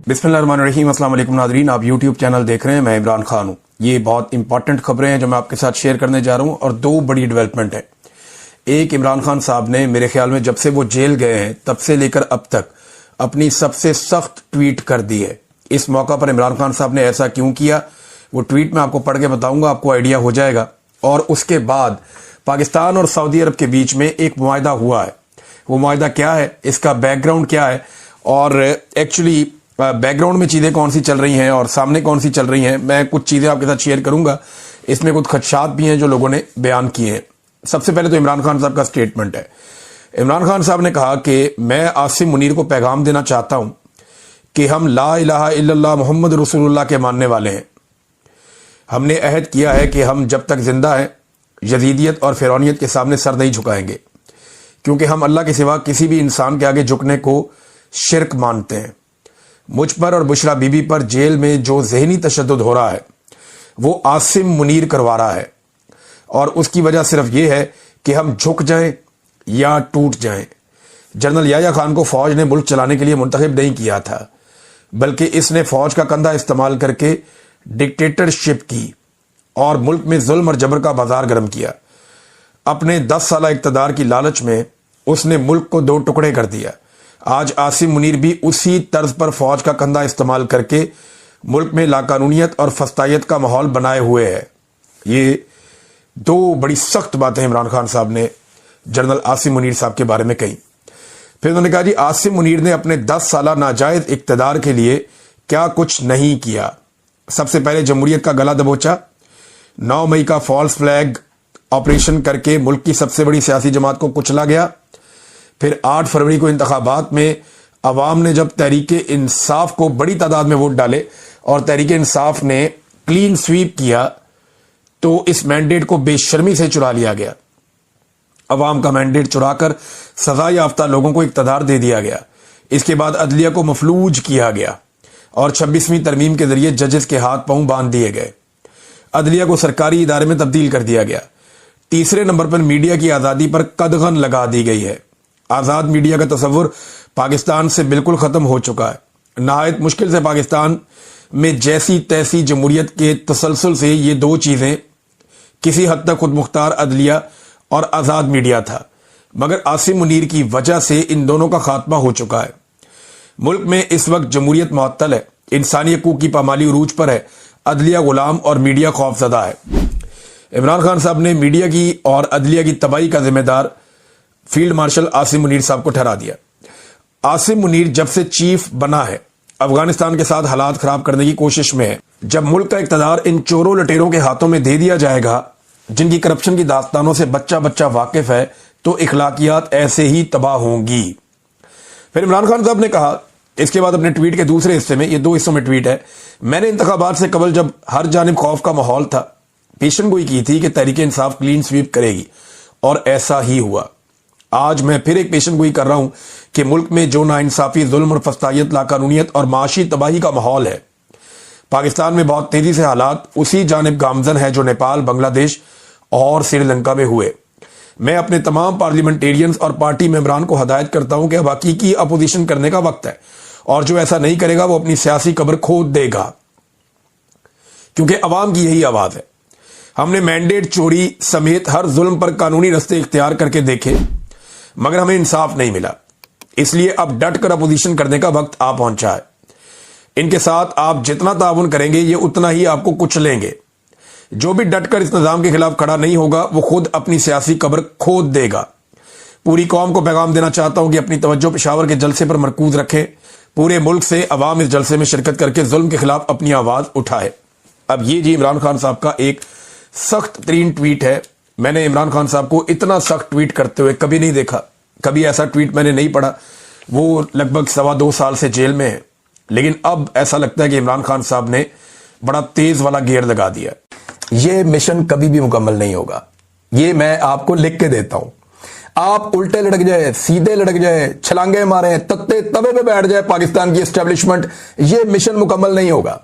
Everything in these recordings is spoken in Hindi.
बिस्मिल्लाहिर्रहमानिर्रहीम। अस्सलाम वालेकुम नाज़रीन, आप यूट्यूब चैनल देख रहे हैं। मैं इमरान खान हूँ। ये बहुत इंपॉर्टेंट खबरें हैं जो मैं आपके साथ शेयर करने जा रहा हूँ और दो बड़ी डेवलपमेंट है। एक, इमरान खान साहब ने मेरे ख्याल में जब से वो जेल गए हैं तब से लेकर अब तक अपनी सबसे सख्त ट्वीट कर दी है। इस मौका पर इमरान खान साहब ने ऐसा क्यों किया, वो ट्वीट मैं आपको पढ़ के बताऊंगा, आपको आइडिया हो जाएगा। और उसके बाद पाकिस्तान और सऊदी अरब के बीच में एक मुआहदा हुआ है। वो मुआहदा क्या है, इसका बैकग्राउंड क्या है और एक्चुअली बैकग्राउंड में चीज़ें कौन सी चल रही हैं और सामने कौन सी चल रही हैं, मैं कुछ चीज़ें आपके साथ शेयर करूंगा। इसमें कुछ खदशात भी हैं जो लोगों ने बयान किए हैं। सबसे पहले तो इमरान खान साहब का स्टेटमेंट है। इमरान खान साहब ने कहा कि मैं आसिम मुनीर को पैगाम देना चाहता हूं कि हम ला इलाहा इल्लल्लाह मोहम्मद रसूलुल्लाह के मानने वाले हैं। हमने अहद किया है कि हम जब तक जिंदा हैं यजीदियत और फिरौनियत के सामने सर नहीं झुकाएंगे, क्योंकि हम अल्लाह के सिवा किसी भी इंसान के आगे झुकने को शिरक मानते हैं। मुझ पर और बुशरा बीबी पर जेल में जो ज़हनी तशद्दुद हो रहा है वो आसिम मुनीर करवा रहा है और उसकी वजह सिर्फ ये है कि हम झुक जाएं या टूट जाएं। जनरल याह्या खान को फौज ने मुल्क चलाने के लिए मुंतखब नहीं किया था, बल्कि इसने फौज का कंधा इस्तेमाल करके डिक्टेटरशिप की और मुल्क में जुल्म और जबर का बाजार गर्म किया। अपने 10 साल इक़्तिदार की लालच में उसने मुल्क को दो टुकड़े कर दिया। आज आसिम मुनीर भी उसी तर्ज पर फौज का कंधा इस्तेमाल करके मुल्क में लाकानूनियत और फस्तायत का माहौल बनाए हुए है। ये दो बड़ी सख्त बातें इमरान खान साहब ने जनरल आसिम मुनीर साहब के बारे में कही। फिर उन्होंने कहा जी, आसिम मुनीर ने अपने 10 साल नाजायज इक़्तिदार के लिए क्या कुछ नहीं किया। सबसे पहले जमहूरियत का गला दबोचा, 9 मई का फॉल्स फ्लैग ऑपरेशन करके मुल्क की सबसे बड़ी सियासी जमात को कुचला गया। फिर 8 फरवरी को इंतखाबात में अवाम ने जब तहरीक इंसाफ को बड़ी तादाद में वोट डाले और तहरीक इंसाफ ने क्लीन स्वीप किया, तो इस मैंडेट को बेशर्मी से चुरा लिया गया। अवाम का मैंडेट चुराकर सजा याफ्ता लोगों को इक़्तिदार दे दिया गया। इसके बाद अदलिया को मफलूज किया गया और 26वीं तरमीम के जरिए जजेस के हाथ पांव बांध दिए गए। अदलिया को सरकारी इदारे में तब्दील कर दिया गया। तीसरे नंबर पर मीडिया की आज़ादी पर कदगन लगा दी गई है। आज़ाद मीडिया का तस्वुर पाकिस्तान से बिल्कुल ख़त्म हो चुका है। नहायत मुश्किल से पाकिस्तान में जैसी तैसी जमहूरियत के तसलसल से ये दो चीज़ें किसी हद तक खुद मुख्तार अदलिया और आज़ाद मीडिया था, मगर आसिम मुनीर की वजह से इन दोनों का खात्मा हो चुका है। मुल्क में इस वक्त जमहूरियत मुअत्तल है, इंसानी हकूक़ की पामाली उरूज पर है, अदलिया गुलाम और मीडिया खौफज़दा है। इमरान खान साहब ने मीडिया की और अदलिया की तबाही का जिम्मेदार फील्ड मार्शल आसिम मुनीर साहब को ठहरा दिया। आसिम मुनीर जब से चीफ बना है अफगानिस्तान के साथ हालात खराब करने की कोशिश में है। जब मुल्क का इक़्तिदार इन चोरों लटेरों के हाथों में दे दिया जाएगा जिनकी करप्शन की दास्तानों से बच्चा बच्चा वाकिफ है, तो इखलाकियात ऐसे ही तबाह होंगी। फिर इमरान खान साहब ने कहा इसके बाद अपने ट्वीट के दूसरे हिस्से में, ये 2 हिस्सों में ट्वीट है, मैंने इंतखाबात से कबल जब हर जानिब खौफ का माहौल था पेशन गोई की थी कि तहरीक इंसाफ क्लीन स्वीप करेगी और ऐसा ही हुआ। आज मैं फिर एक पेशन गोई कर रहा हूं कि मुल्क में जो नाइंसाफी, जुल्म और फस्तायत, लाकानूनियत और माशी तबाही का माहौल है, पाकिस्तान में बहुत तेजी से हालात उसी जानिब गामजन है जो नेपाल, बांग्लादेश और श्रीलंका में हुए। मैं अपने तमाम पार्लियामेंटेरियंस और पार्टी मेंबरान को हदायत करता हूं कि अब हकीकी अपोजिशन करने का वक्त है और जो ऐसा नहीं करेगा वो अपनी सियासी कब्र खोद देगा, क्योंकि अवाम की यही आवाज है। हमने मैंडेट चोरी समेत हर जुल्म पर कानूनी रास्ते इख्तियार करके देखे, मगर हमें इंसाफ नहीं मिला। इसलिए अब डट कर अपोजिशन करने का वक्त आ पहुंचा है। इनके साथ आप जितना ताउन करेंगे ये उतना ही आपको कुचलेंगे। जो भी डट कर इस निजाम के खिलाफ खड़ा नहीं होगा वो खुद अपनी सियासी कब्र खोद देगा। पूरी कौम को पैगाम देना चाहता हूं कि अपनी तवज्जो पेशावर के जलसे पर मरकूज रखें। पूरे मुल्क से अवाम इस जलसे में शिरकत करके जुल्म के खिलाफ अपनी आवाज उठाए। अब ये जी इमरान खान साहब का एक सख्त तरीन ट्वीट है। मैंने इमरान खान साहब को इतना सख्त ट्वीट करते हुए कभी नहीं देखा, कभी ऐसा ट्वीट मैंने नहीं पढ़ा। वो लगभग 2.25 साल से जेल में है, लेकिन अब ऐसा लगता है कि इमरान खान साहब ने बड़ा तेज वाला गियर लगा दिया। ये मिशन कभी भी मुकम्मल नहीं होगा, ये मैं आपको लिख के देता हूं। आप उल्टे लड़क जाए, सीधे लड़क जाए, छलांगे मारे, तत्ते तवे पे बैठ जाए पाकिस्तान की एस्टेब्लिशमेंट, ये मिशन मुकम्मल नहीं होगा।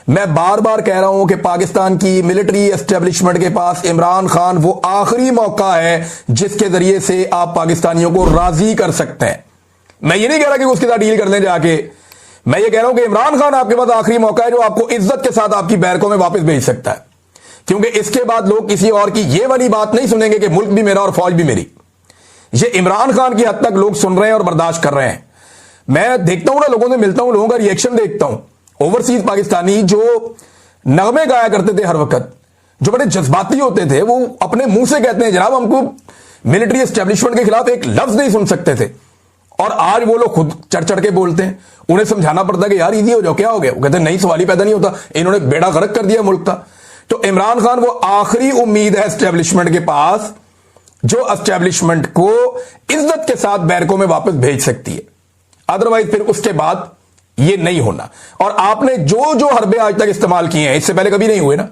मैं बार बार कह रहा हूं कि पाकिस्तान की मिलिट्री एस्टेब्लिशमेंट के पास इमरान खान वो आखिरी मौका है जिसके जरिए से आप पाकिस्तानियों को राजी कर सकते हैं। मैं ये नहीं कह रहा कि उसके साथ डील कर लें जाके, मैं ये कह रहा हूं कि इमरान खान आपके पास आखिरी मौका है जो आपको इज्जत के साथ आपकी बैरकों में वापस भेज सकता है, क्योंकि इसके बाद लोग किसी और की ये वाली बात नहीं सुनेंगे कि मुल्क भी मेरा और फौज भी मेरी। ये इमरान खान की हद तक लोग सुन रहे हैं और बर्दाश्त कर रहे हैं। मैं देखता हूं ना, लोगों से मिलता हूं, लोगों का रिएक्शन देखता हूं। ओवरसीज पाकिस्तानी जो नगमे गाया करते थे हर वक्त, जो बड़े जज्बाती होते थे, वो अपने मुंह से कहते हैं जनाब हमको मिलिट्री एस्टेब्लिशमेंट के खिलाफ एक लफ्ज नहीं सुन सकते थे, और आज वो लोग खुद चढ़ चढ़ के बोलते हैं। उन्हें समझाना पड़ता है कि यार इजी हो जाओ, क्या हो गया? वो कहते हैं नहीं, सवाल ही पैदा नहीं होता, इन्होंने बेड़ा गर्क कर दिया मुल्क का। तो इमरान खान वो आखिरी उम्मीद है एस्टेब्लिशमेंट के पास, जो एस्टेब्लिशमेंट को इज्जत के साथ बैरकों में वापस भेज सकती है। अदरवाइज फिर उसके बाद ये नहीं होना। और आपने जो जो हरबे आज तक इस्तेमाल किए हैं, इससे पहले कभी नहीं हुए ना,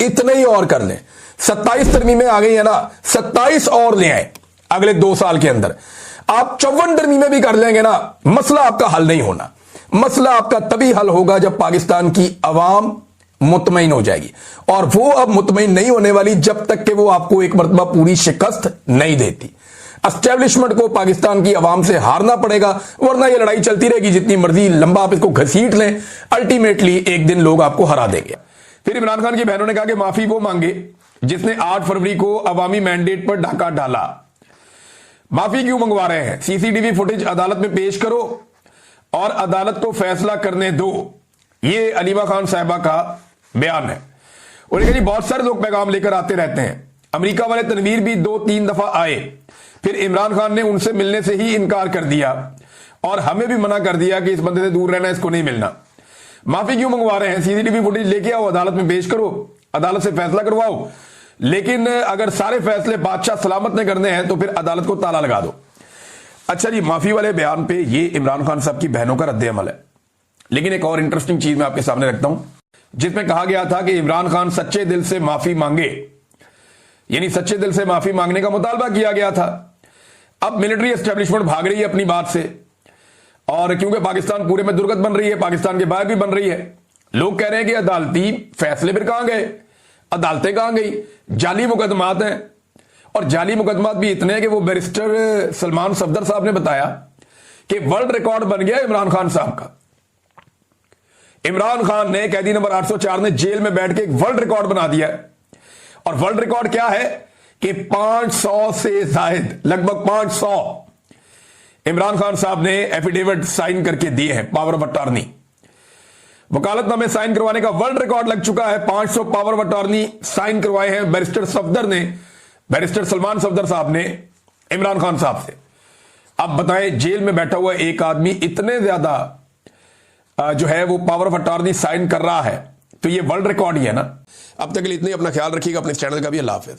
इतने ही और कर लें। 27 तरमीमें आ गई है ना, 27 और ले आए अगले 2 साल के अंदर। आप 54 तरमीमें भी कर लेंगे ना, मसला आपका हल नहीं होना। मसला आपका तभी हल होगा जब पाकिस्तान की अवाम मुतमईन हो जाएगी, और वो अब मुतमईन नहीं होने वाली जब तक कि वो आपको एक मरतबा पूरी शिकस्त नहीं देती। एस्टेब्लिशमेंट को पाकिस्तान की अवाम से हारना पड़ेगा, वरना ये लड़ाई चलती रहेगी जितनी मर्जी लंबा आप इसको घसीट लें, अल्टीमेटली एक दिन लोग आपको हरा देंगे। फिर इमरान खान की बहनों ने कहा कि माफी वो मांगे जिसने 8 फरवरी को अवामी मैंडेट पर डाका डाला। माफी क्यों मंगवा रहे हैं? सीसीटीवी फुटेज अदालत में पेश करो और अदालत को फैसला करने दो। ये अलीमा खान साहिबा का बयान है। उन्होंने कहा जी बहुत सारे लोग पैगाम लेकर आते रहते हैं। अमेरिका वाले तनवीर भी 2-3 दफा आए, फिर इमरान खान ने उनसे मिलने से ही इनकार कर दिया और हमें भी मना कर दिया कि इस बंदे से दूर रहना, इसको नहीं मिलना। माफी क्यों मंगवा रहे हैं? सीसीटीवी फुटेज लेके आओ, अदालत में पेश करो, अदालत से फैसला करवाओ। लेकिन अगर सारे फैसले बादशाह सलामत ने करने हैं तो फिर अदालत को ताला लगा दो। अच्छा जी, माफी वाले बयान पे ये इमरान खान साहब की बहनों का रद्द अमल है। लेकिन एक और इंटरेस्टिंग चीज मैं आपके सामने रखता हूं, जिसमें कहा गया था कि इमरान खान सच्चे दिल से माफी मांगे, यानी सच्चे दिल से माफी मांगने का मुतालबा किया गया था। अब मिलिट्री एस्टेब्लिशमेंट भाग रही है अपनी बात से, और क्योंकि पाकिस्तान पूरे में दुर्गत बन रही है, पाकिस्तान के बाहर भी बन रही है। लोग कह रहे हैं कि अदालती फैसले फिर कहां गए, अदालतें कहां गई? जाली मुकदमात हैं, और जाली मुकदमात भी इतने हैं कि वो बैरिस्टर सलमान सफदर साहब ने बताया कि वर्ल्ड रिकॉर्ड बन गया इमरान खान साहब का। इमरान खान ने, कैदी नंबर 804 ने जेल में बैठ के एक वर्ल्ड रिकॉर्ड बना दिया। और वर्ल्ड रिकॉर्ड क्या है कि 500 से जायद, लगभग 500 इमरान खान साहब ने एफिडेविट साइन करके दिए हैं, पावर ऑफ अटॉर्नी, वकालतनामे साइन करवाने का वर्ल्ड रिकॉर्ड लग चुका है। 500 पावर ऑफ अटॉर्नी साइन करवाए हैं बैरिस्टर सफदर ने, बैरिस्टर सलमान सफदर साहब ने इमरान खान साहब से। अब बताएं, जेल में बैठा हुआ एक आदमी इतने ज्यादा जो है वो पावर ऑफ अटॉर्नी साइन कर रहा है, तो ये वर्ल्ड रिकॉर्ड ही है ना। अब तक के लिए इतने, अपना ख्याल रखिएगा, अपने चैनल का भी। अल्लाह हाफिज।